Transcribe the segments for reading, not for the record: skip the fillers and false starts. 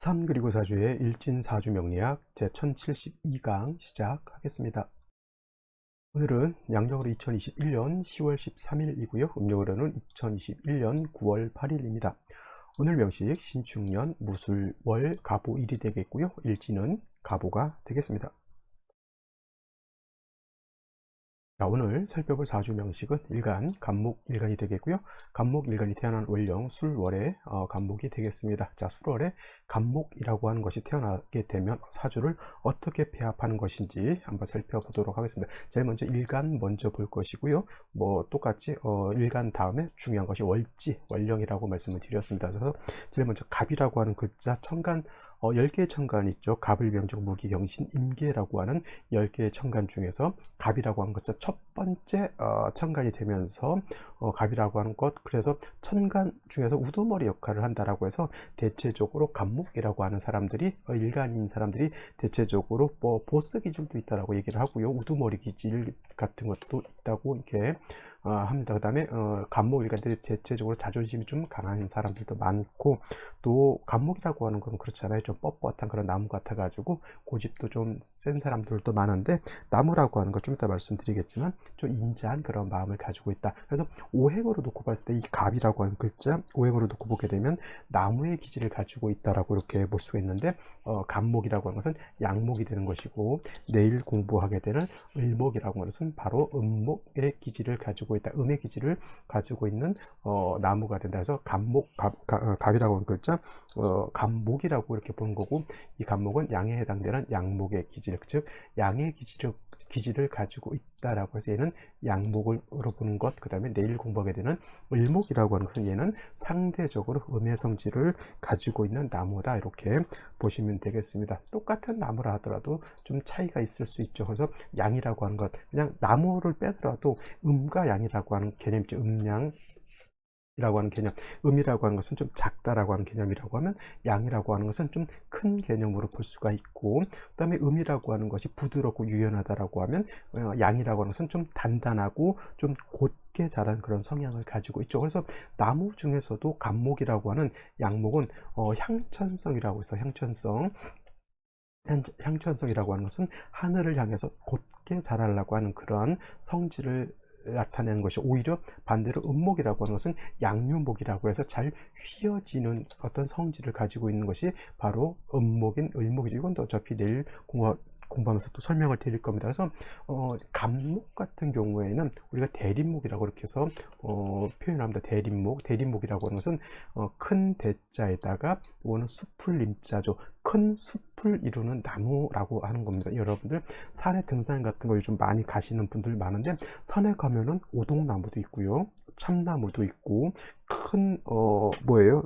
3 그리고 4주의 일진사주 명리학 제1072강 시작하겠습니다. 오늘은 양력으로 2021년 10월 13일이고요. 음력으로는 2021년 9월 8일입니다. 오늘 명식 신축년 무술월 갑오일이 되겠고요. 일진은 갑오가 되겠습니다. 자, 오늘 살펴볼 사주 명식은 일간, 갑목일간이 되겠고요. 갑목일간이 태어난 월령 술월의 갑목이 되겠습니다. 자, 술월에 갑목이라고 하는 것이 태어나게 되면 사주를 어떻게 배합하는 것인지 한번 살펴보도록 하겠습니다. 제일 먼저 일간 먼저 볼 것이고요. 똑같이 일간 다음에 중요한 것이 월지, 월령이라고 말씀을 드렸습니다. 그래서 제일 먼저 갑이라고 하는 글자 천간 10개의 천간 있죠. 갑을 병정 무기 경신 임계라고 하는 10개의 천간 중에서 갑이라고 하는 것은 첫 번째 천간이 되면서 갑이라고 하는 것, 그래서 천간 중에서 우두머리 역할을 한다라고 해서 대체적으로 갑목이라고 하는 사람들이 일간인 사람들이 대체적으로 보스 기질도 있다라고 얘기를 하고요. 우두머리 기질 같은 것도 있다고 이렇게 합니다. 그 다음에 갑목 일간들이 대체적으로 자존심이 좀 강한 사람들도 많고, 또 갑목이라고 하는 건 그렇잖아요. 좀 뻣뻣한 그런 나무 같아 가지고 고집도 좀 센 사람들도 많은데, 나무라고 하는 거 좀 이따 말씀드리겠지만 좀 인자한 그런 마음을 가지고 있다. 그래서 오행으로 놓고 봤을 때 이 갑이라고 하는 글자 오행으로 놓고 보게 되면 나무의 기질을 가지고 있다라고 이렇게 볼 수가 있는데, 갑목이라고 하는 것은 양목이 되는 것이고, 내일 공부하게 되는 을목이라고 하는 것은 바로 음목의 기질을 가지고 있다. 음의 기질을 가지고 있는 나무가 된다. 그래서 갑이라고 하는 글자 갑목이라고 이렇게 보는 거고, 이 갑목은 양에 해당되는 양목의 기질, 즉 양의 기질을 가지고 있다라고 해서 얘는 양목으로 보는 것. 그 다음에 내일 공부하게 되는 을목이라고 하는 것은 얘는 상대적으로 음의 성질을 가지고 있는 나무다, 이렇게 보시면 되겠습니다. 똑같은 나무라 하더라도 좀 차이가 있을 수 있죠. 그래서 양이라고 하는 것, 그냥 나무를 빼더라도 음과 양이라고 하는 개념이죠. 음양 이라고 하는 개념, 음이라고 하는 것은 좀 작다라고 하는 개념이라고 하면, 양이라고 하는 것은 좀 큰 개념으로 볼 수가 있고, 그 다음에 음이라고 하는 것이 부드럽고 유연하다라고 하면 양이라고 하는 것은 좀 단단하고 좀 곧게 자란 그런 성향을 가지고 있죠. 그래서 나무 중에서도 갑목이라고 하는 양목은 향천성이라고 해서 향천성이라고 하는 것은 하늘을 향해서 곧게 자라려고 하는 그런 성질을 나타내는 것이, 오히려 반대로 음목이라고 하는 것은 양유목이라고 해서 잘 휘어지는 어떤 성질을 가지고 있는 것이 바로 음목인 을목이죠. 이건 또 어차피 내일 공부하면서 또 설명을 드릴 겁니다. 그래서 갑목 같은 경우에는 우리가 대림목이라고 이렇게 해서 표현합니다. 대림목이라고 하는 것은 큰 대자에다가 이거는 숲을 임자죠. 큰 숲을 이루는 나무라고 하는 겁니다. 여러분들 산에 등산 같은 거 요즘 많이 가시는 분들 많은데, 산에 가면은 오동나무도 있고요, 참나무도 있고, 큰 뭐예요?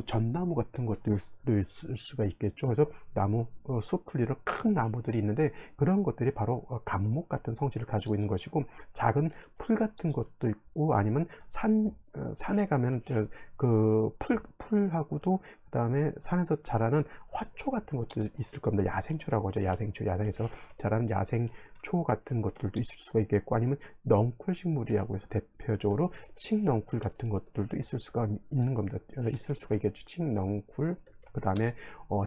전나무 같은 것도 있을 수가 있겠죠. 그래서 나무, 숲을 이룬 큰 나무들이 있는데, 그런 것들이 바로 갑목 같은 성질을 가지고 있는 것이고, 작은 풀 같은 것도 있고, 아니면 산에 가면 그 풀하고도, 그 다음에 산에서 자라는 화초 같은 것도 있을 겁니다. 야생초라고 하죠. 야생에서 자라는 야생초 같은 것들도 있을 수가 있겠고, 아니면 넝쿨 식물이라고 해서 대표적으로 칡넝쿨 같은 것들도 있을 수가 있는 겁니다. 있을 수가 있겠죠. 칡넝쿨. 그 다음에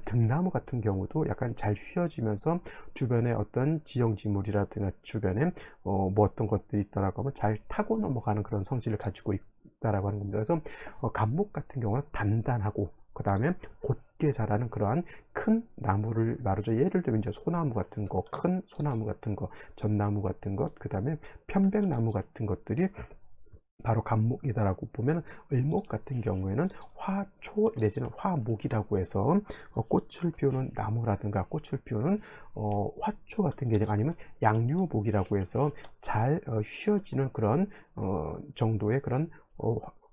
등나무 같은 경우도 약간 잘 휘어지면서 주변에 어떤 지형지물이라든가 주변에 어떤 것들이 있다라고 하면 잘 타고 넘어가는 그런 성질을 가지고 있다라고 하는 겁니다. 그래서 갑목 같은 경우는 단단하고, 그 다음에 곧게 자라는 그러한 큰 나무를 말하죠. 예를 들면 이제 소나무 같은 거, 큰 소나무 같은 거, 전나무 같은 것, 그 다음에 편백나무 같은 것들이 바로 갑목이다라고 보면, 을목 같은 경우에는 화초 내지는 화목이라고 해서 꽃을 피우는 나무라든가 꽃을 피우는 화초 같은 개념, 아니면 양류목이라고 해서 잘 휘어지는 그런 정도의 그런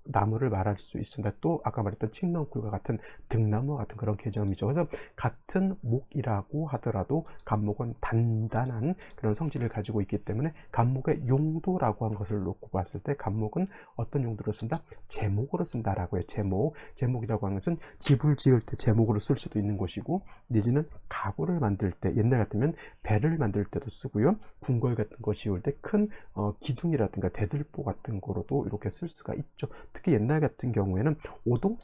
나무를 말할 수 있습니다. 또 아까 말했던 칡넝쿨과 같은 등나무 같은 그런 개념이죠. 그래서 같은 목이라고 하더라도 갑목은 단단한 그런 성질을 가지고 있기 때문에, 갑목의 용도라고 한 것을 놓고 봤을 때 갑목은 어떤 용도로 쓴다? 제목으로 쓴다라고 해요. 제목이라고 하는 것은 집을 지을 때 제목으로 쓸 수도 있는 것이고, 내지는 가구를 만들 때, 옛날 같으면 배를 만들 때도 쓰고요, 궁궐 같은 거 지을 때 큰 기둥이라든가 대들보 같은 거로도 이렇게 쓸 수가 있죠. 특히 옛날 같은 경우에는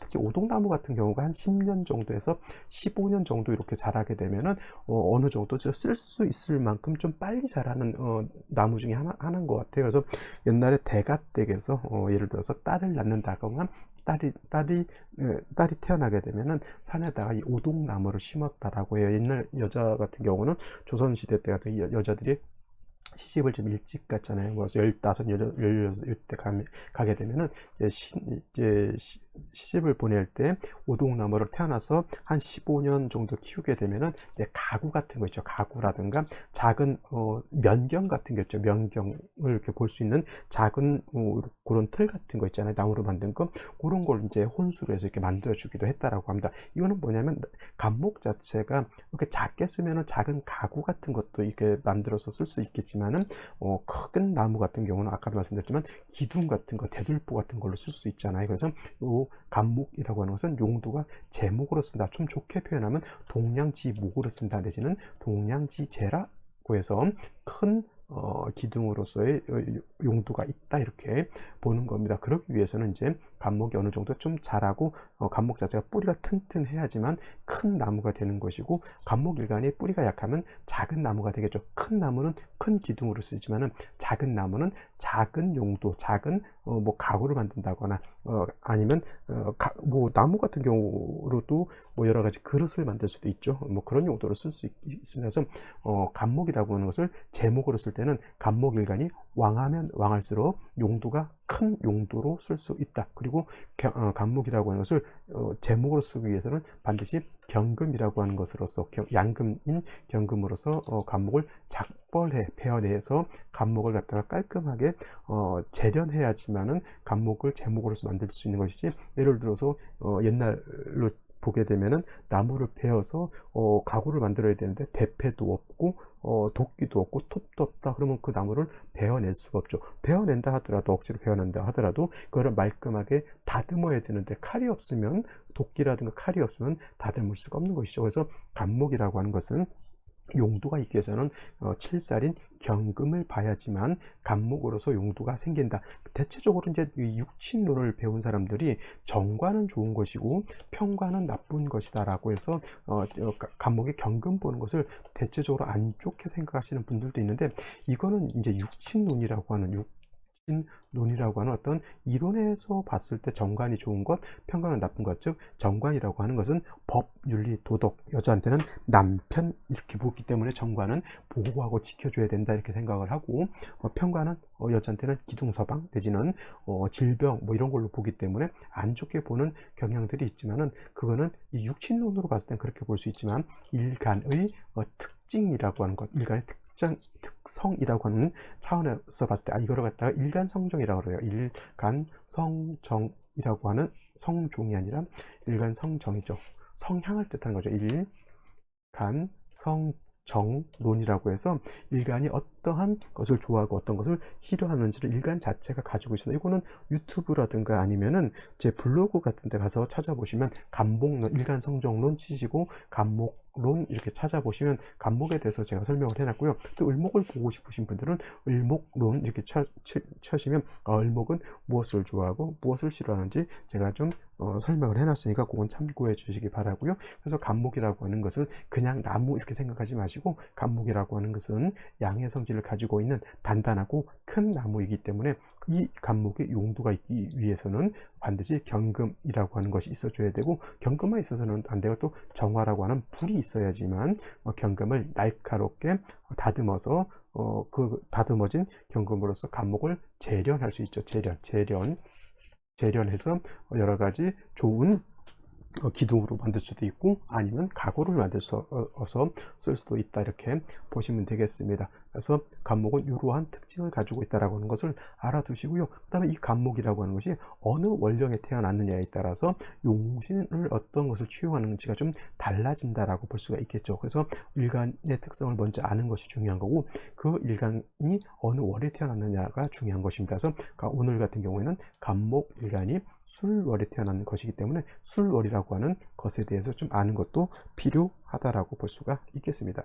특히 오동나무 같은 경우가 한 10년 정도에서 15년 정도 이렇게 자라게 되면은 어느 정도 쓸 수 있을 만큼 좀 빨리 자라는 나무 중에 하나인 것 같아요. 그래서 옛날에 대가댁에서 예를 들어서 딸을 낳는다거나 딸이 태어나게 되면은 산에다가 이 오동나무를 심었다라고 해요. 옛날 여자 같은 경우는 조선시대 때 같은 여자들이 시집을 좀 일찍 갔잖아요. 그래서 15, 16 이때 가게 되면은 시집을 보낼 때 오동나무를 태어나서 한 15년 정도 키우게 되면은 이제 가구 같은 거 있죠. 가구라든가 작은 면경 같은 거 있죠. 면경을 이렇게 볼 수 있는 작은 그런 틀 같은 거 있잖아요. 나무로 만든 거 그런 걸 이제 혼수로 해서 이렇게 만들어 주기도 했다라고 합니다. 이거는 뭐냐면 감목 자체가 이렇게 작게 쓰면은 작은 가구 같은 것도 이렇게 만들어서 쓸 수 있겠지만은 큰 나무 같은 경우는 아까도 말씀드렸지만 기둥 같은 거, 대들보 같은 걸로 쓸 수 있잖아요. 그래서 요 감목이라고 하는 것은 용도가 제목으로 쓴다. 좀 좋게 표현하면 동량지목으로 쓴다 내지는 동량지제라고 해서 큰 기둥으로서의 용도가 있다 이렇게 보는 겁니다. 그러기 위해서는 이제 감목이 어느 정도 좀 자라고 감목 자체가 뿌리가 튼튼해야지만 큰 나무가 되는 것이고 감목 일간이 뿌리가 약하면 작은 나무가 되겠죠. 큰 나무는 큰 기둥으로 쓰지만은 작은 나무는 작은 용도, 작은 뭐 가구를 만든다거나 아니면 뭐 나무 같은 경우로도 뭐 여러 가지 그릇을 만들 수도 있죠. 뭐 그런 용도로 쓸 수 있으면서 감목이라고 하는 것을 제목으로 쓸 때는 감목일간이 왕하면 왕할수록 용도가 큰 용도로 쓸 수 있다. 그리고 감목이라고 하는 것을 제목으로 쓰기 위해서는 반드시 경금이라고 하는 것으로서 양금인 경금으로서 감목을 작벌해 베어내서 감목을 갖다가 깔끔하게 재련해야지만은 감목을 제목으로서 만들 수 있는 것이지 예를 들어서 옛날로 보게 되면은 나무를 베어서 가구를 만들어야 되는데 대패도 없고 도끼도 없고 톱도 없다 그러면 그 나무를 베어낼 수가 없죠. 베어낸다 하더라도 억지로 베어낸다 하더라도 그거를 말끔하게 다듬어야 되는데 칼이 없으면 도끼라든가 칼이 없으면 다듬을 수가 없는 것이죠. 그래서 감목이라고 하는 것은 용도가 있기 위해서는 칠살인 경금을 봐야지만 감목으로서 용도가 생긴다. 대체적으로 이제 육친론을 배운 사람들이 정과는 좋은 것이고 평과는 나쁜 것이다라고 해서 감목의 경금 보는 것을 대체적으로 안 좋게 생각하시는 분들도 있는데 이거는 이제 육친론이라고 하는 논이라고 하는 어떤 이론에서 봤을 때 정관이 좋은 것, 평관은 나쁜 것, 즉 정관이라고 하는 것은 법, 윤리, 도덕, 여자한테는 남편 이렇게 보기 때문에 정관은 보호하고 지켜줘야 된다 이렇게 생각을 하고 평관은 여자한테는 기둥서방 내지는 질병 뭐 이런 걸로 보기 때문에 안 좋게 보는 경향들이 있지만은 그거는 이 육친론으로 봤을 땐 그렇게 볼 수 있지만 일간의 특징이라고 하는 것, 일간의 특성이라고 하는 차원에서 봤을 때 이거를 갖다가 일간성정이라고 그래요. 일간성정이라고 하는 성종이 아니라 일간성정이죠. 성향을 뜻하는 거죠. 일간성정론이라고 해서 일간이 어떠한 것을 좋아하고 어떤 것을 싫어하는지를 일간 자체가 가지고 있습니다. 이거는 유튜브라든가 아니면은 제 블로그 같은 데 가서 찾아보시면 감목론, 일간성정론 치시고 감목론 이렇게 찾아보시면 감목에 대해서 제가 설명을 해놨고요. 또 을목을 보고 싶으신 분들은 을목론 이렇게 쳐시면 을목은 무엇을 좋아하고 무엇을 싫어하는지 제가 좀 설명을 해놨으니까 그건 참고해 주시기 바라고요. 그래서 감목이라고 하는 것은 그냥 나무 이렇게 생각하지 마시고 감목이라고 하는 것은 양의 성질을 가지고 있는 단단하고 큰 나무이기 때문에 이 감목의 용도가 있기 위해서는 반드시 경금이라고 하는 것이 있어줘야 되고 경금만 있어서는 안 되고 또 정화라고 하는 불이 있어야지만 경금을 날카롭게 다듬어서 그 다듬어진 경금으로서 감목을 재련할 수 있죠. 재련해서 여러 가지 좋은 기둥으로 만들 수도 있고 아니면 가구를 만들어서 쓸 수도 있다 이렇게 보시면 되겠습니다. 그래서 감목은 이러한 특징을 가지고 있다라고 하는 것을 알아두시고요. 그 다음에 이 감목이라고 하는 것이 어느 원령에 태어났느냐에 따라서 용신을 어떤 것을 취용하는지가 좀 달라진다라고 볼 수가 있겠죠. 그래서 일간의 특성을 먼저 아는 것이 중요한 거고 그 일간이 어느 월에 태어났느냐가 중요한 것입니다. 그래서 오늘 같은 경우에는 감목 일간이 술월에 태어난 것이기 때문에 술월이라고 하는 것에 대해서 좀 아는 것도 필요하다라고 볼 수가 있겠습니다.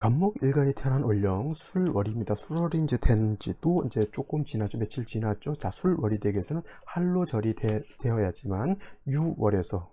간목 일간이 태어난 월령 술월입니다. 술월이 이제 된 지도 이제 조금 지나죠. 며칠 지났죠. 자, 술월이 되기 위해서는 할로절이 되어야지만 유월에서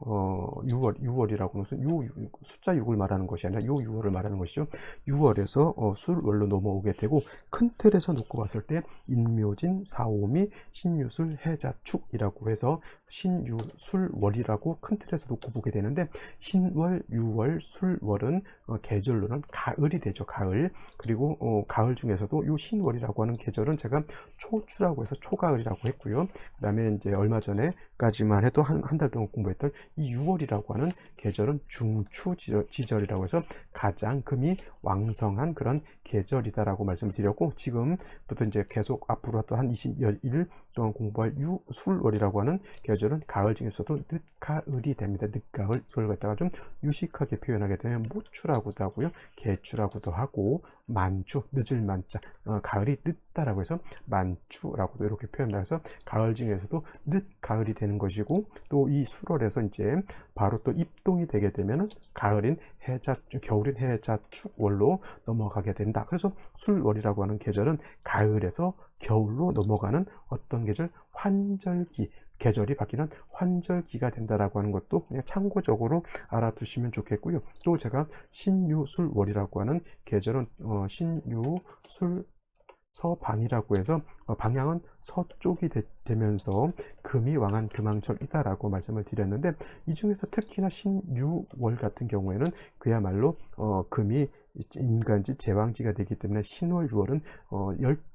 유월이라고 하는 것은 숫자 6을 말하는 것이 아니라 요 6월을 말하는 것이죠. 유월에서 술월로 넘어오게 되고, 큰 틀에서 놓고 봤을 때 인묘진, 사오미, 신유술, 해자축이라고 해서 신유술월이라고 큰 틀에서 놓고 보게 되는데, 신월, 유월, 술월은 계절로는 가을이 되죠. 가을. 그리고 가을 중에서도 요 신월이라고 하는 계절은 제가 초추라고 해서 초가을이라고 했고요. 그 다음에 이제 얼마 전에까지만 해도 한 달 동안 공부했던 이 6월이라고 하는 계절은 중추 지절이라고 해서 가장 금이 왕성한 그런 계절이다라고 말씀을 드렸고, 지금부터 이제 계속 앞으로 또 한 20일 동안 공부할 술월이라고 하는 계절은 가을 중에서도 늦가을이 됩니다. 늦가을. 이걸 갖다가 좀 유식하게 표현하게 되면 모추라고도 하고요, 개추라고도 하고, 만추, 늦을 만자, 가을이 늦다라고 해서 만추라고도 이렇게 표현합니다. 그래서 가을 중에서도 늦가을이 되는 것이고, 또 이 술월에서 이제 바로 또 입동이 되게 되면은 가을인 해자축, 겨울인 해자축월로 넘어가게 된다. 그래서 술월이라고 하는 계절은 가을에서 겨울로 넘어가는 어떤 계절, 환절기, 계절이 바뀌는 환절기가 된다라고 하는 것도 그냥 참고적으로 알아두시면 좋겠고요. 또 제가 신유술월이라고 하는 계절은 신유술 서방이라고 해서 방향은 서쪽이 되면서 금이 왕한 금왕절이다라고 말씀을 드렸는데, 이 중에서 특히나 신유월 같은 경우에는 그야말로 금이 인간지 제왕지가 되기 때문에 신월 6월은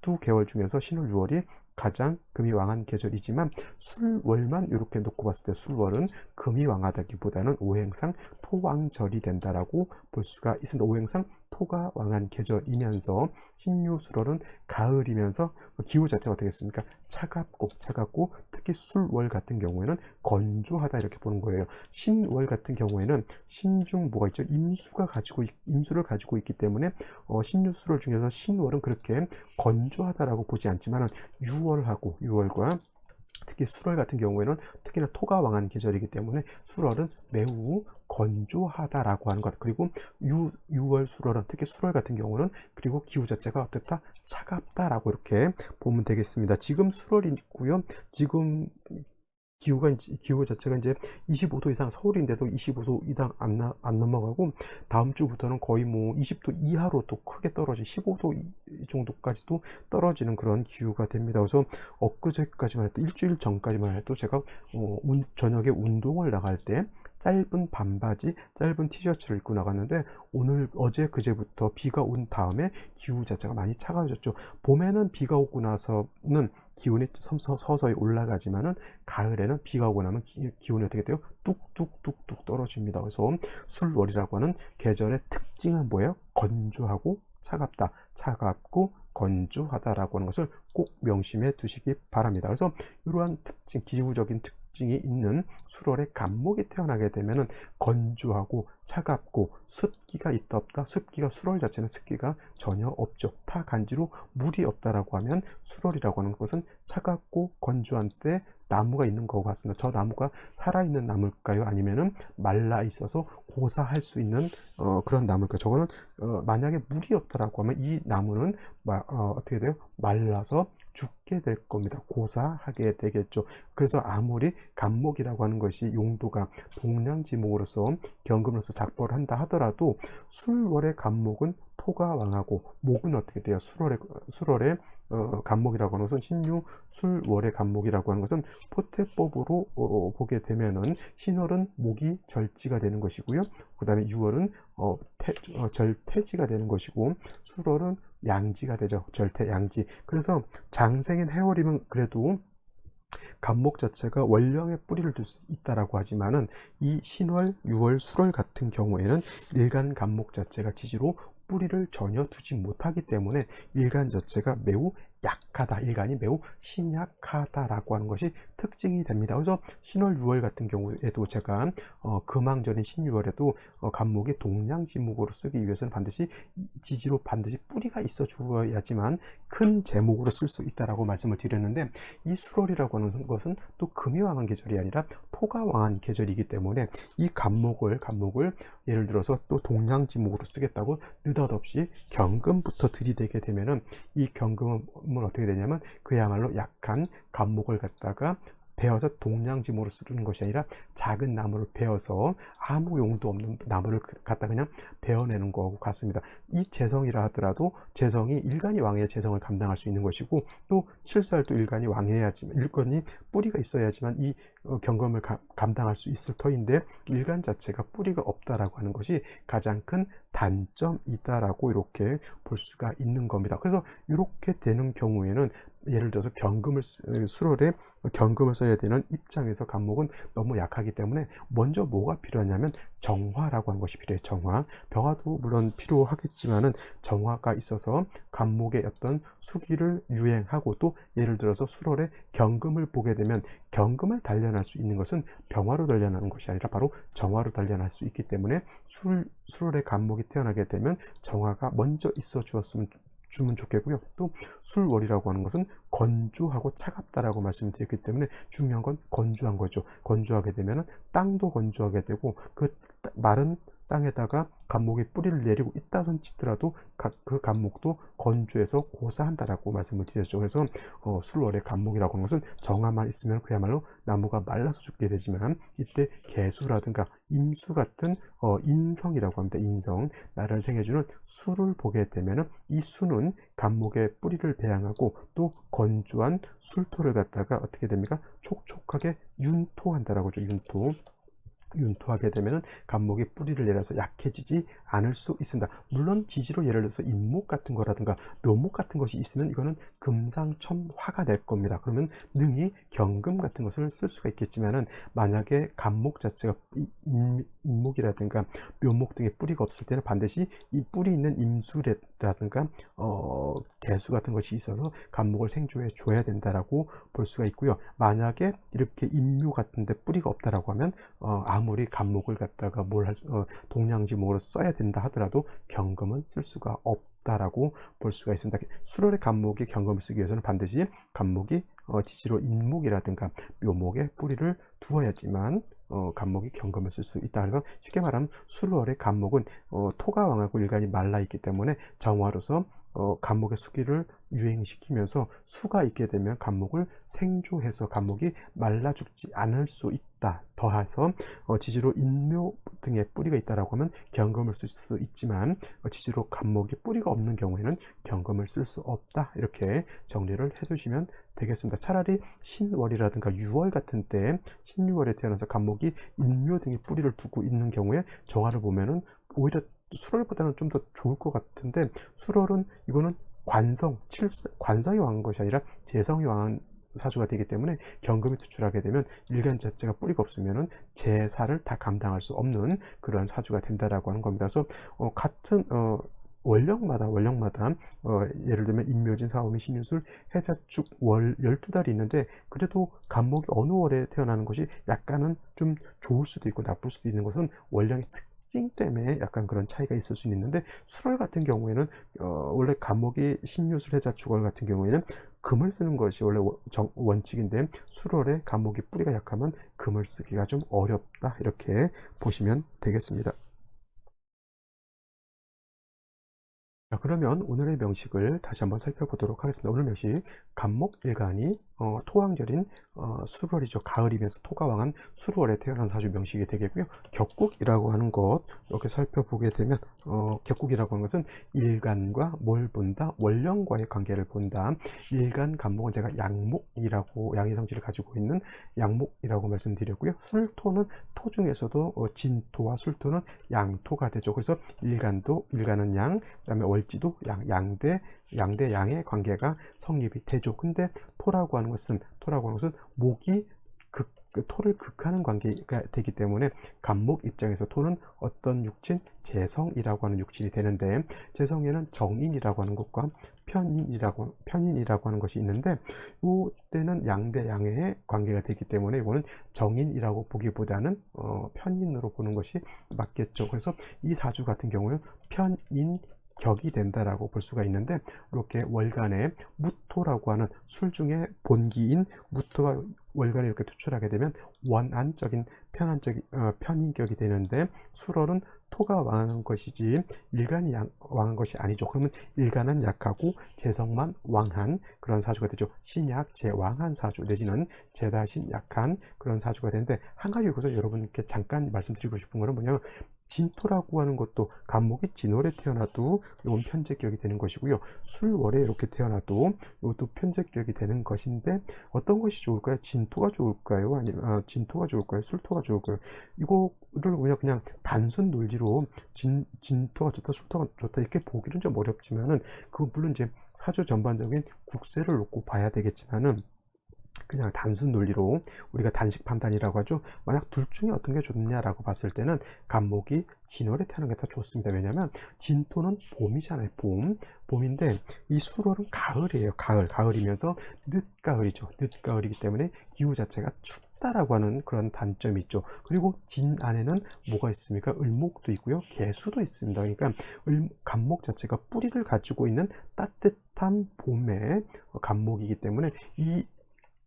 12개월 중에서 신월 6월이 가장 금이 왕한 계절이지만, 술월만 이렇게 놓고 봤을 때 술월은 금이 왕하다기보다는 오행상 토왕절이 된다라고 볼 수가 있습니다. 오행상 토가 왕한 계절이면서 신유술월은 가을이면서 기후 자체가 어떻게 겠습니까? 차갑고 특히 술월 같은 경우에는 건조하다 이렇게 보는 거예요. 신월 같은 경우에는 신중 뭐가 있죠? 임수를 가지고 있기 때문에 신유술월 중에서 신월은 그렇게 건조하다라고 보지 않지만, 6월과 특히 술월 같은 경우에는 특히나 토가 왕한 계절이기 때문에 술월은 매우 건조하다라고 하는 것. 그리고 6월 술월은 특히 술월 같은 경우는 그리고 기후 자체가 어떻다? 차갑다라고 이렇게 보면 되겠습니다. 지금 술월이 있고요. 지금 기후 자체가 이제 25도 이상, 서울인데도 25도 이상 안 넘어가고, 다음 주부터는 거의 뭐 20도 이하로 또 크게 떨어지 15도 정도까지도 떨어지는 그런 기후가 됩니다. 그래서 엊그제까지만 해도 일주일 전까지만 해도 제가 저녁에 운동을 나갈 때 짧은 반바지, 짧은 티셔츠를 입고 나갔는데, 어제 그제부터 비가 온 다음에 기후 자체가 많이 차가워졌죠. 봄에는 비가 오고 나서는 기온이 서서히 올라가지만은, 가을에는 비가 오고 나면 기온이 어떻게 돼요? 뚝뚝뚝뚝 떨어집니다. 그래서 술월이라고 하는 계절의 특징은 뭐예요? 건조하고 차갑다. 차갑고 건조하다라고 하는 것을 꼭 명심해 두시기 바랍니다. 그래서 이러한 특징, 기후적인 특징이 있는 술월에 간목이 태어나게 되면은 건조하고 차갑고 습기가 있다 없다. 술월 자체는 습기가 전혀 없죠. 타 간지로 물이 없다라고 하면 술월이라고 하는 것은 차갑고 건조한 때 나무가 있는 것 같습니다. 저 나무가 살아있는 나무일까요? 아니면은 말라 있어서 고사할 수 있는 그런 나무일까요? 저거는 만약에 물이 없다라고 하면 이 나무는 어떻게 돼요? 말라서 죽게 될 겁니다. 고사하게 되겠죠. 그래서 아무리 간목이라고 하는 것이 용도가 동량지목으로서 경금으로서 작보를 한다 하더라도, 술월의 간목은 토가 왕하고, 목은 어떻게 돼요? 술월의 간목이라고 하는 것은 술월의 간목이라고 하는 것은 포태법으로 보게 되면은, 신월은 목이 절지가 되는 것이고요. 그 다음에 6월은 절태지가 되는 것이고, 술월은 양지가 되죠. 절태양지. 그래서 장생인 해월이면 그래도 간목 자체가 월령에 뿌리를 둘 수 있다라고 하지만은, 이 신월, 6월, 술월 같은 경우에는 일간 간목 자체가 지지로 뿌리를 전혀 두지 못하기 때문에 일간 자체가 매우 약하다, 일간이 매우 신약하다라고 하는 것이 특징이 됩니다. 그래서 신월 6월 같은 경우에도 제가 금왕절인 신유월에도 간목이 동량지목으로 쓰기 위해서는 반드시 지지로 반드시 뿌리가 있어 주어야지만 큰 제목으로 쓸 수 있다라고 말씀을 드렸는데, 이 수월이라고 하는 것은 또 금이 왕한 계절이 아니라 토가 왕한 계절이기 때문에 이 간목을 예를 들어서 또 동량지목으로 쓰겠다고 느닷없이 경금부터 들이대게 되면은, 이 경금은 어떻게 되냐면 그야말로 약한 간목을 갖다가 베어서 동량지목으로 쓰는 것이 아니라 작은 나무를 베어서 아무 용도 없는 나무를 갖다 그냥 베어내는 거하고 같습니다. 이 재성이라 하더라도 재성이 일간이 왕해야 재성을 감당할 수 있는 것이고, 또 실살도 일간이 왕해야지만, 일간이 뿌리가 있어야지만 이 경금을 감당할 수 있을 터인데, 일간 자체가 뿌리가 없다라고 하는 것이 가장 큰 단점이다라고 이렇게 볼 수가 있는 겁니다. 그래서 이렇게 되는 경우에는 예를 들어서 수월에 경금을 써야 되는 입장에서 간목은 너무 약하기 때문에 먼저 뭐가 필요하냐면 정화라고 하는 것이 필요해요. 정화. 병화도 물론 필요하겠지만은 정화가 있어서 간목의 어떤 수기를 유행하고, 또 예를 들어서 수월에 경금을 보게 되면 경금을 단련할 수 있는 것은 병화로 단련하는 것이 아니라 바로 정화로 단련할 수 있기 때문에 수월에 간목이 태어나게 되면 정화가 먼저 있어 주면 좋겠고요. 또 술월이라고 하는 것은 건조하고 차갑다라고 말씀드렸기 때문에 중요한 건 건조한 거죠. 건조하게 되면 땅도 건조하게 되고, 그 마른 땅에다가 간목이 뿌리를 내리고 있다 손치더라도 그 간목도 건조해서 고사한다라고 말씀을 드렸죠. 그래서 술월의 간목이라고 하는 것은 정화만 있으면 그야말로 나무가 말라서 죽게 되지만, 이때 개수라든가 임수 같은 인성이라고 합니다. 인성, 나를 생해주는 수를 보게 되면 이 수는 간목의 뿌리를 배양하고 또 건조한 술토를 갖다가 어떻게 됩니까? 촉촉하게 윤토한다라고 하죠. 윤토하게 되면 간목이 뿌리를 내려서 약해지지 않을 수 있습니다. 물론 지지로 예를 들어서 임목 같은 거라든가 묘목 같은 것이 있으면 이거는 금상첨화가 될 겁니다. 그러면 능히 경금 같은 것을 쓸 수가 있겠지만은, 만약에 간목 자체가 임목이라든가 묘목 등의 뿌리가 없을 때는 반드시 이 뿌리 있는 임수라든가 개수 같은 것이 있어서 간목을 생조해 줘야 된다라고 볼 수가 있고요. 만약에 이렇게 임묘 같은데 뿌리가 없다라고 하면 아무리 간목을 갖다가 동량지목으로 써야 된다 하더라도 경금은 쓸 수가 없다라고 볼 수가 있습니다. 수월의 간목이 경금을 쓰기 위해서는 반드시 간목이 지지로 임목이라든가 묘목에 뿌리를 두어야지만 간목이 경금을 쓸 수 있다. 그래서 쉽게 말하면 수월의 간목은 토가 왕하고 일간이 말라 있기 때문에 정화로서 간목의 수기를 유행시키면서 수가 있게 되면 간목을 생조해서 간목이 말라 죽지 않을 수 있다. 더해서 지지로 인묘 등의 뿌리가 있다라고 하면 경금을 쓸 수 있지만, 지지로 간목이 뿌리가 없는 경우에는 경금을 쓸 수 없다. 이렇게 정리를 해두시면 되겠습니다. 차라리 신월이라든가 6월 같은 때, 신유월에 태어나서 간목이 인묘 등의 뿌리를 두고 있는 경우에 정화를 보면은 오히려 수월보다는 좀 더 좋을 것 같은데, 수월은 이거는 관성이 왕한 것이 아니라 재성이 왕한 사주가 되기 때문에 경금이 투출하게 되면 일간 자체가 뿌리가 없으면은 제사를 다 감당할 수 없는 그런 사주가 된다라고 하는 겁니다. 그래서 같은 원령마다 예를 들면 임묘진, 사오미, 신유술, 해자축, 월 12달이 있는데, 그래도 간목이 어느 월에 태어나는 것이 약간은 좀 좋을 수도 있고 나쁠 수도 있는 것은 원령의 특징 때문에 약간 그런 차이가 있을 수 있는데, 수월 같은 경우에는 원래 간목이 신유술, 해자축월 같은 경우에는 금을 쓰는 것이 원래 원칙인데, 수월에 간목이 뿌리가 약하면 금을 쓰기가 좀 어렵다, 이렇게 보시면 되겠습니다. 자, 그러면 오늘의 명식을 다시 한번 살펴보도록 하겠습니다. 오늘 명식, 간목일간이 토왕절인 수월이죠. 가을이면서 토가 왕한 수월에 태어난 사주 명식이 되겠고요. 격국이라고 하는 것 이렇게 살펴보게 되면, 격국이라고 하는 것은 일간과 뭘 본다? 원령과의 관계를 본다. 일간, 간목은 제가 양목이라고, 양의 성질을 가지고 있는 양목이라고 말씀드렸고요. 술토는 토 중에서도 진토와 술토는 양토가 되죠. 그래서 일간은 양, 그다음에 월지도 양대 양의 관계가 성립이 되죠. 근데 토라고 하는 것은 목이 그 토를 극하는 관계가 되기 때문에 간목 입장에서 토는 어떤 육진? 재성이라고 하는 육진이 되는데, 재성에는 정인이라고 하는 것과 편인이라고 하는 것이 있는데, 이때는 양대 양해의 관계가 되기 때문에 이거는 정인이라고 보기보다는 편인으로 보는 것이 맞겠죠. 그래서 이 사주 같은 경우는 편인 격이 된다라고 볼 수가 있는데, 이렇게 월간에 무토라고 하는 술 중에 본기인 무토가 월간에 이렇게 투출하게 되면 원안적인 편인격이 되는데, 술월은 토가 왕한 것이지 일간이 왕한 것이 아니죠. 그러면 일간은 약하고 재성만 왕한 그런 사주가 되죠. 신약 제왕한 사주 내지는 제다신 약한 그런 사주가 되는데, 한 가지 여기서 여러분께 잠깐 말씀드리고 싶은 거는 뭐냐면, 진토라고 하는 것도 간목이 진월에 태어나도 이건 편제격이 되는 것이고요. 술월에 이렇게 태어나도 이것도 편제격이 되는 것인데, 어떤 것이 좋을까요? 진토가 좋을까요? 아니면 진토가 좋을까요? 술토가 좋을까요? 이거를 그냥 단순 논리로 진토가 좋다, 술토가 좋다 이렇게 보기는 좀 어렵지만은, 그 물론 이제 사주 전반적인 국세를 놓고 봐야 되겠지만은, 그냥 단순 논리로 우리가 단식 판단이라고 하죠. 만약 둘 중에 어떤 게 좋냐라고 봤을 때는 간목이 진월에 태어나는 게 더 좋습니다. 왜냐하면 진토는 봄이잖아요. 봄인데 이 술월은 가을이에요. 가을이면서 늦가을이죠. 늦가을이기 때문에 기후 자체가 춥다라고 하는 그런 단점이 있죠. 그리고 진 안에는 뭐가 있습니까? 을목도 있고요, 개수도 있습니다. 그러니까 간목 자체가 뿌리를 가지고 있는 따뜻한 봄의 간목이기 때문에, 이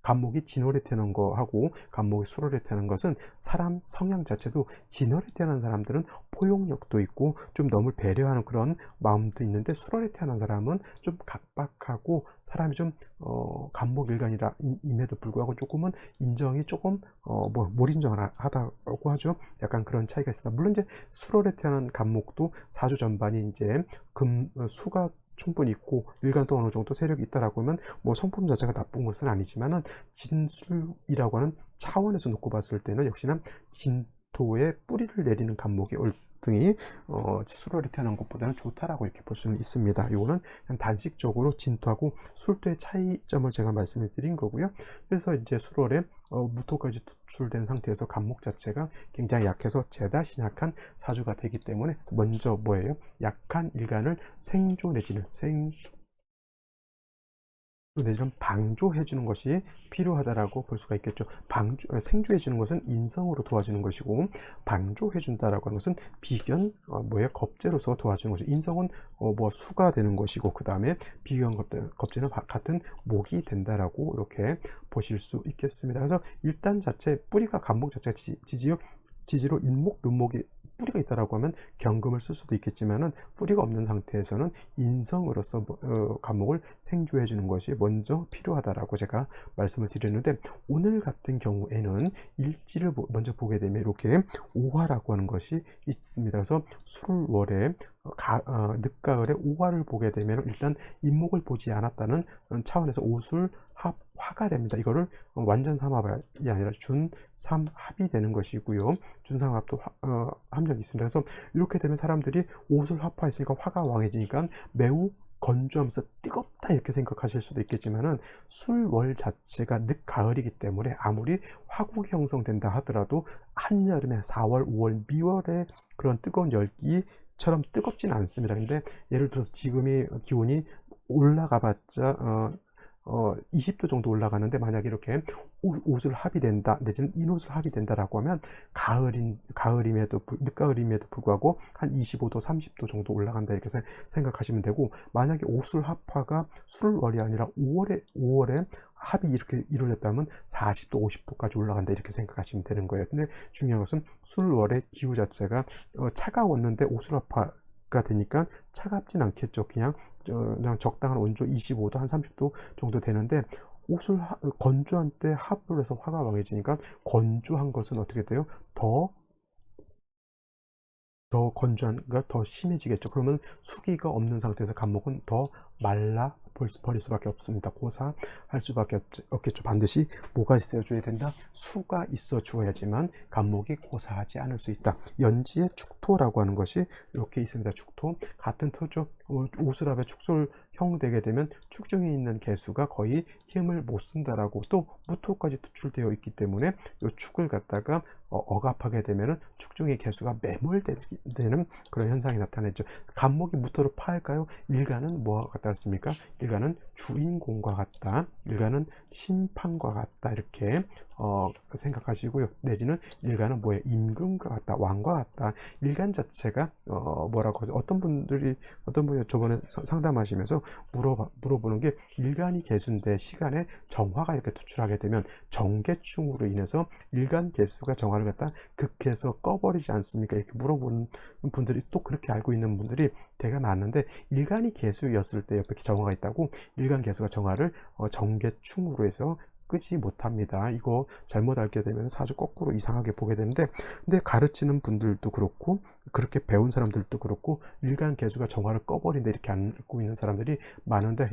간목이 진월에 태어난 거하고 간목이 술월에 태어난 것은 사람 성향 자체도, 진월에 태어난 사람들은 포용력도 있고 좀 너무 배려하는 그런 마음도 있는데, 술월에 태어난 사람은 좀 각박하고 사람이 좀 간목일간이라 임에도 불구하고 조금은 인정이 조금 몰인정을 하다고 하죠. 약간 그런 차이가 있습니다. 물론 이제 술월에 태어난 간목도 사주 전반이 이제 수가 충분히 있고 일간도 어느 정도 세력이 있다라고 하면 성품 자체가 나쁜 것은 아니지만은, 진술이라고 하는 차원에서 놓고 봤을 때는 역시나 진토에 뿌리를 내리는 간목이 등이 술월에 태어난 것보다는 좋다라고 이렇게 볼 수는 있습니다. 이거는 그냥 단식적으로 진토하고 술토의 차이점을 제가 말씀을 드린 거고요. 그래서 이제 술월에 무토까지 투출된 상태에서 간목 자체가 굉장히 약해서 제다신 약한 사주가 되기 때문에, 먼저 뭐예요? 약한 일간을 생조 내지는 방조해 주는 것이 필요하다라고 볼 수가 있겠죠. 생조해 주는 것은 인성으로 도와주는 것이고, 방조해 준다라고 하는 것은 비견 겁재로서 도와주는 것이죠. 인성은 수가 되는 것이고, 그 다음에 비견 겁재는 같은 목이 된다라고 이렇게 보실 수 있겠습니다. 그래서 일단 자체 뿌리가 간목 자체가 지지로 인목, 눈목이 뿌리가 있다라고 하면 경금을 쓸 수도 있겠지만은, 뿌리가 없는 상태에서는 인성으로서 간목을 생조해 주는 것이 먼저 필요하다라고 제가 말씀을 드렸는데, 오늘 같은 경우에는 일지를 먼저 보게 되면 이렇게 오화라고 하는 것이 있습니다. 그래서 술월에 늦가을에 오화를 보게 되면 일단 인목을 보지 않았다는 차원에서 오술 화가 됩니다. 이거를 완전 삼합이 아니라 준삼합이 되는 것이고요. 준삼합도 합력이 있습니다. 그래서 이렇게 되면 사람들이 오술 합화했으니까 화가 왕해지니까 매우 건조하면서 뜨겁다 이렇게 생각하실 수도 있겠지만은, 술월 자체가 늦가을이기 때문에 아무리 화국이 형성된다 하더라도 한여름에 4월, 5월, 미월에 그런 뜨거운 열기처럼 뜨겁지는 않습니다. 근데 예를 들어서 지금이 기온이 올라가봤자 20도 정도 올라가는데, 만약에 이렇게 옷을 합이 된다 내지는 인옷을 합이 된다라고 하면 늦가을임에도 불구하고 한 25도 30도 정도 올라간다 이렇게 생각하시면 되고, 만약에 오술 합화가 술월이 아니라 5월에 합이 이렇게 이루어졌다면 40도 50도까지 올라간다 이렇게 생각하시면 되는 거예요. 근데 중요한 것은 술월의 기후 자체가 차가웠는데 오술합화가 되니까 차갑진 않겠죠. 그냥 적당한 온도 25도 한 30도 정도 되는데, 건조한 때 합을 해서 화가 왕해지니까 건조한 것은 어떻게 돼요? 더 건조한가 더 심해지겠죠. 그러면 수기가 없는 상태에서 간목은 더 말라 버릴 수밖에 없습니다. 고사할 수밖에 없겠죠. 반드시 뭐가 있어 줘야 된다? 수가 있어 주어야지만 간목이 고사하지 않을 수 있다. 연지의 축토라고 하는 것이 이렇게 있습니다. 축토 같은 토죠. 오슬합의 축솔 형되게 되면 축중에 있는 개수가 거의 힘을 못 쓴다라고, 또 무토까지 투출되어 있기 때문에 이 축을 갖다가 억압하게 되면은 축중의 개수가 매몰되는 그런 현상이 나타나죠. 간목이 무토를 파할까요? 일간은 뭐와 같았습니까? 일간은 주인공과 같다, 일간은 심판과 같다, 이렇게 생각하시고요. 내지는 일간은 뭐예요? 임금과 같다, 왕과 같다. 일간 자체가 뭐라고 하죠? 어떤 분이 저번에 상담하시면서 물어보는 게, 일간이 개수인데 시간에 정화가 이렇게 투출하게 되면 정계충으로 인해서 일간 개수가 정화를 갖다 극해서 꺼버리지 않습니까? 이렇게 물어보는 분들이, 또 그렇게 알고 있는 분들이 되게 많은데, 일간이 개수였을 때 옆에 정화가 있다고 일간 개수가 정화를 정계충으로 해서 끄지 못합니다. 이거 잘못 알게 되면 사주 거꾸로 이상하게 보게 되는데, 근데 가르치는 분들도 그렇고 그렇게 배운 사람들도 그렇고 일간 개수가 정화를 꺼버린다 이렇게 알고 있는 사람들이 많은데,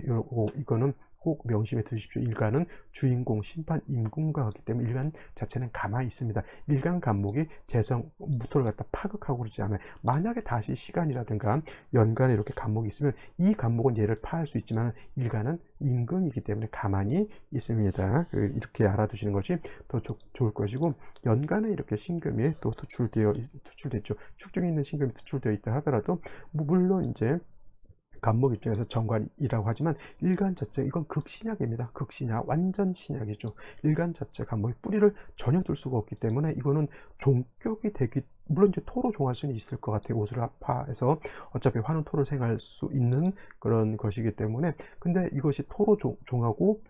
이거는 꼭 명심해 두십시오. 일간은 주인공, 심판, 임금과 같기 때문에 일간 자체는 가만히 있습니다. 일간 간목이 재성, 무토를 갖다 파극하고 그러지 않아요. 만약에 다시 시간이라든가 연간에 이렇게 간목이 있으면 이 간목은 얘를 파할 수 있지만 일간은 임금이기 때문에 가만히 있습니다. 이렇게 알아두시는 것이 더 좋을 것이고, 연간에 이렇게 신금이 또 투출됐죠. 축중에 있는 신금이 투출되어 있다 하더라도, 물론 이제 간목 입장에서 정관이라고 하지만 일간 자체, 이건 극신약입니다. 극신약, 완전 신약이죠. 일간 자체 간목이 뿌리를 전혀 둘 수가 없기 때문에 이거는 종격이 되기, 물론 이제 토로 종할 수는 있을 것 같아요. 오수를 합파해서 어차피 화는 토를 생할 수 있는 그런 것이기 때문에. 근데 이것이 토로 종하고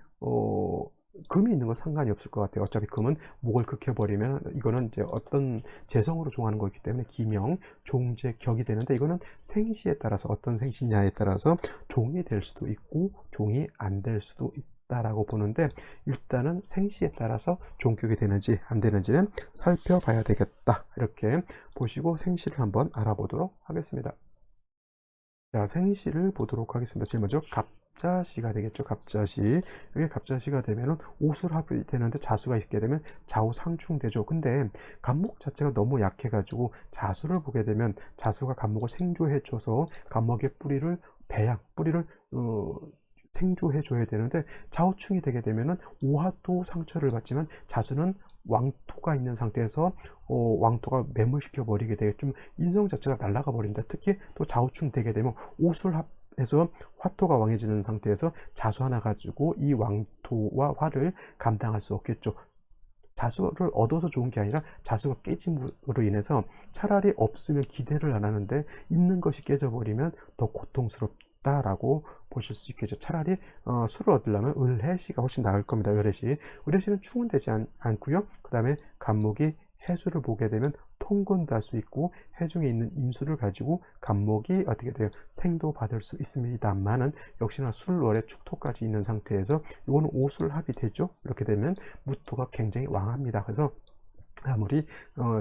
금이 있는 건 상관이 없을 것 같아요. 어차피 금은 목을 극해버리면 이거는 이제 어떤 재성으로 종하는 거기 때문에 기명, 종제, 격이 되는데, 이거는 생시에 따라서 어떤 생시냐에 따라서 종이 될 수도 있고 종이 안 될 수도 있다라고 보는데, 일단은 생시에 따라서 종격이 되는지 안 되는지는 살펴봐야 되겠다, 이렇게 보시고 생시를 한번 알아보도록 하겠습니다. 자, 생시를 보도록 하겠습니다. 제일 먼저 갑자시가 되겠죠. 갑자시. 이게 갑자시가 되면은 오술합이 되는데 자수가 있게 되면 좌우상충되죠. 근데 간목 자체가 너무 약해가지고 자수를 보게 되면 자수가 간목을 생조해줘서 간목의 뿌리를 생조해줘야 되는데, 좌우충이 되게 되면은 오화도 상처를 받지만 자수는 왕토가 있는 상태에서 왕토가 매몰시켜 버리게 되게 좀 인성 자체가 날아가 버린다. 특히 또 좌우충 되게 되면 오술합에서 화토가 왕해지는 상태에서 자수 하나 가지고 이 왕토와 화를 감당할 수 없겠죠. 자수를 얻어서 좋은 게 아니라 자수가 깨짐으로 인해서 차라리 없으면 기대를 안 하는데 있는 것이 깨져버리면 더 고통스럽다라고 보실 수 있겠죠. 차라리 술을 얻으려면 을해시가 훨씬 나을 겁니다. 을해시. 을해시는 충은 되지 않고요. 그 다음에 간목이 해수를 보게 되면 통근도 할 수 있고, 해중에 있는 임수를 가지고 간목이 어떻게 돼요? 생도 받을 수 있습니다만은, 역시나 술월에 축토까지 있는 상태에서 이거는 오술합이 되죠. 이렇게 되면 무토가 굉장히 왕합니다. 그래서 아무리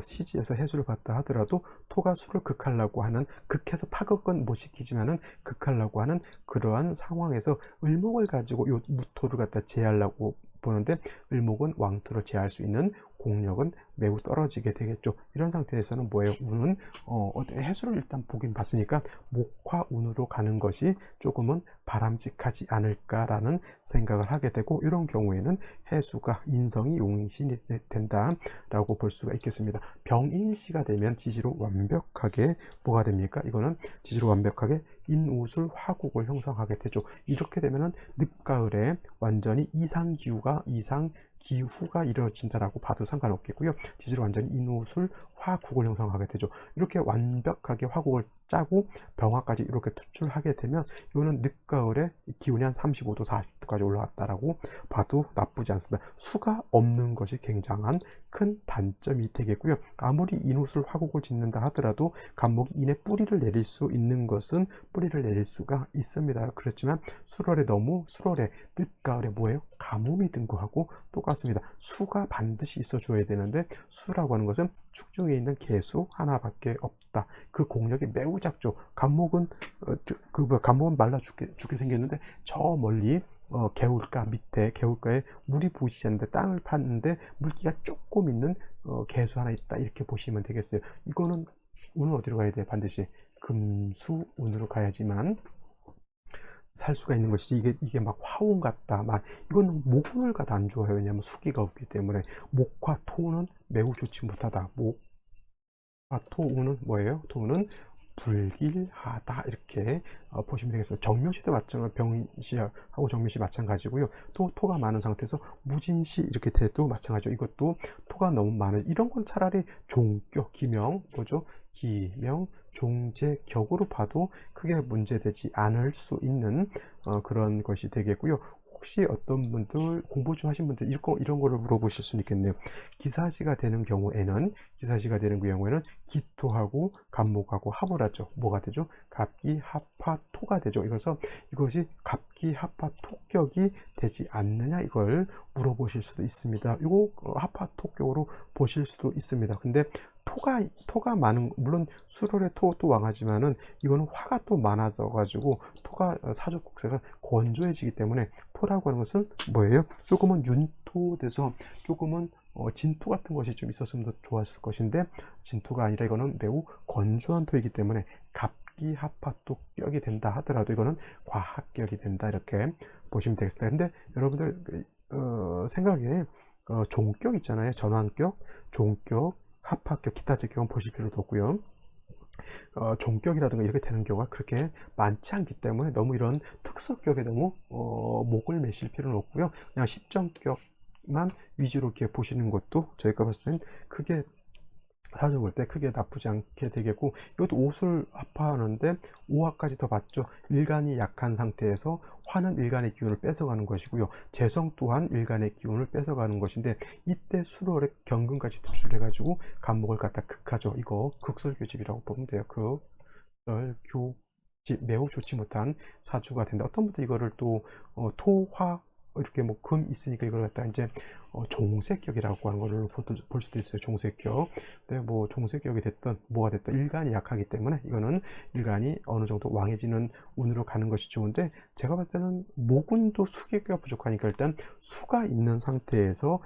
시지에서 해수를 받다 하더라도 토가 수를 극하려고 하는, 극해서 파극은 못 시키지만은 극하려고 하는 그러한 상황에서 을목을 가지고 요 무토를 갖다 제하려고 보는데, 을목은 왕토를 제할 수 있는 공력은 매우 떨어지게 되겠죠. 이런 상태에서는 뭐예요? 운은 해수를 일단 보긴 봤으니까 목화운으로 가는 것이 조금은 바람직하지 않을까라는 생각을 하게 되고, 이런 경우에는 해수가 인성이 용신이 된다라고 볼 수가 있겠습니다. 병인시가 되면 지지로 완벽하게 뭐가 됩니까? 이거는 지지로 완벽하게 인우술 화국을 형성하게 되죠. 이렇게 되면은 늦가을에 완전히 이상기후가 이루어진다라고 봐도 상관없겠고요. 지지로 완전히 인우술 화국을 형성하게 되죠. 이렇게 완벽하게 화국을 짜고 병화까지 이렇게 투출하게 되면 이거는 늦가을에 기온이 한 35도 40도까지 올라왔다라고 봐도 나쁘지 않습니다. 수가 없는 것이 굉장한 큰 단점이 되겠고요. 아무리 인우술 화국을 짓는다 하더라도 간목이 인에 뿌리를 내릴 수 있는 것은 뿌리를 내릴 수가 있습니다. 그렇지만 수월에 늦가을에 뭐예요? 가뭄이 든 거하고 똑같습니다. 수가 반드시 있어 줘야 되는데, 수라고 하는 것은 축중에 있는 개수 하나밖에 없다. 그 공력이 매우 작죠. 간목은 간목은 말라 죽게 생겼는데, 저 멀리 개울가 밑에, 개울가에 물이 보이지 않는데 땅을 팠는데 물기가 조금 있는 개수 하나 있다, 이렇게 보시면 되겠어요. 이거는 운은 어디로 가야 돼? 반드시 금수운으로 가야지만 살 수가 있는 것이지, 이게 막 화운 같다, 막 이건 목운을 가도 안 좋아요. 왜냐하면 수기가 없기 때문에. 목화 토는 매우 좋지 못하다. 목화 토운은 뭐예요? 토는 불길하다, 이렇게 보시면 되겠습니다. 정묘시도 마찬가지, 병시하고 정묘시 마찬가지고요. 또 토가 많은 상태에서 무진시 이렇게 돼도 마찬가지죠. 이것도 토가 너무 많은 이런 건 차라리 종격, 기명, 뭐죠? 기명, 종제, 격으로 봐도 크게 문제되지 않을 수 있는 그런 것이 되겠고요. 혹시 어떤 분들 공부 좀 하신 분들 이런 거를 물어보실 수 있겠네요. 기사시가 되는 경우에는 기토하고 간목하고 합을 하죠. 뭐가 되죠? 갑기 합화 토가 되죠. 이것이 갑기 합화 토격이 되지 않느냐, 이걸 물어보실 수도 있습니다. 이거 합화 토격으로 보실 수도 있습니다. 근데 토가 많은, 물론 수월의 토도 왕하지만은 이거는 화가 또 많아져 가지고 토가 사주국세가 건조해지기 때문에, 토라고 하는 것은 뭐예요? 조금은 윤토돼서 조금은 진토 같은 것이 좀 있었으면 더 좋았을 것인데, 진토가 아니라 이거는 매우 건조한 토이기 때문에 갑기합화토격이 된다 하더라도 이거는 과합격이 된다, 이렇게 보시면 되겠습니다. 근데 여러분들 생각에 종격 있잖아요. 전환격, 종격, 합합격, 기타 제격은 보실 필요도 없고요. 종격이라든가 이렇게 되는 경우가 그렇게 많지 않기 때문에 너무 이런 특수격에 너무 목을 매실 필요는 없고요. 그냥 10점격만 위주로 이렇게 보시는 것도 저희가 봤을 땐 크게, 사주 볼 때 크게 나쁘지 않게 되겠고, 이것도 오술 합하는데 오화까지 더 봤죠. 일간이 약한 상태에서 화는 일간의 기운을 뺏어가는 것이고요. 재성 또한 일간의 기운을 뺏어가는 것인데, 이때 수월에 경금까지 투출해 가지고 간목을 갖다 극하죠. 이거 극설교집이라고 보면 돼요. 극설교집, 매우 좋지 못한 사주가 된다. 어떤 분들 이거를 또 토화 이렇게 뭐 금 있으니까 이걸 갖다 이제 종색격이라고 하는 걸로 볼 수도 있어요. 종색격. 근데 뭐 종색격이 됐든 뭐가 됐든 일간이 약하기 때문에 이거는 일간이 어느 정도 왕해지는 운으로 가는 것이 좋은데, 제가 봤을 때는 모군도 수기가 부족하니까 일단 수가 있는 상태에서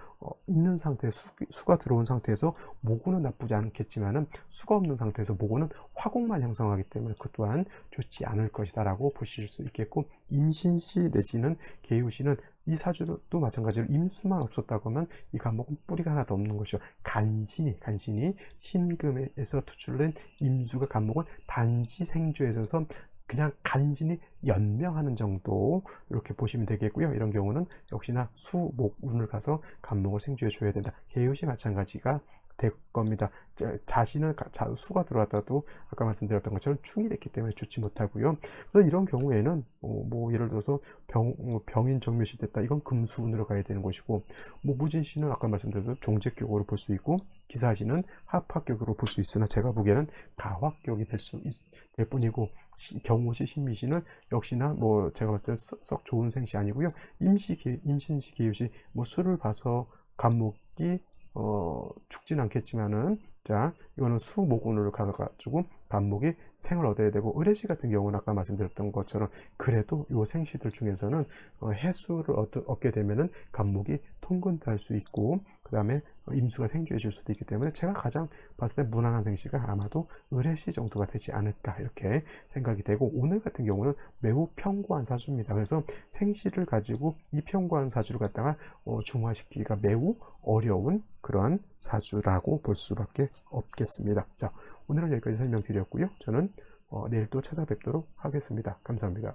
수가 들어온 상태에서 모군은 나쁘지 않겠지만은, 수가 없는 상태에서 모군은 화국만 형성하기 때문에 그 또한 좋지 않을 것이다 라고 보실 수 있겠고, 임신시 내지는 계유시는 이 사주도 마찬가지로 임수만 없었다고 하면 이 간목은 뿌리가 하나도 없는 것이죠. 간신히 신금에서 투출된 임수가 간목을 단지 생조해서 그냥 간신히 연명하는 정도, 이렇게 보시면 되겠고요. 이런 경우는 역시나 수목운을 가서 간목을 생조해 줘야 된다. 계유시 마찬가지가 될 겁니다. 자신은 수가 들어왔다도 아까 말씀드렸던 것처럼 충이 됐기 때문에 좋지 못하고요. 그래서 이런 경우에는 뭐 예를 들어서 병인 정묘시 됐다, 이건 금수운으로 가야 되는 것이고, 뭐 무진시는 아까 말씀드렸던 종제격으로 볼 수 있고, 기사시는 합합격으로 볼 수 있으나 제가 보기에는 가합격이 될 뿐이고, 경호시 신미시는 역시나 뭐 제가 봤을 때 썩 좋은 생시 아니고요. 임신시 계유시 뭐 수를 봐서 간목이 죽진 않겠지만은, 자, 이거는 수목운으로 가가지고 간목이 생을 얻어야 되고, 의례시 같은 경우는 아까 말씀드렸던 것처럼 그래도 요 생시들 중에서는 해수를 얻게 되면은 간목이 통근할 수 있고, 그 다음에 임수가 생주해 줄 수도 있기 때문에 제가 가장 봤을 때 무난한 생시가 아마도 의례시 정도가 되지 않을까, 이렇게 생각이 되고, 오늘 같은 경우는 매우 편고한 사주입니다. 그래서 생시를 가지고 이 편고한 사주를 갖다가 중화시키기가 매우 어려운 그러한 사주라고 볼 수밖에 없겠습니다. 자, 오늘은 여기까지 설명드렸고요. 저는 내일 또 찾아뵙도록 하겠습니다. 감사합니다.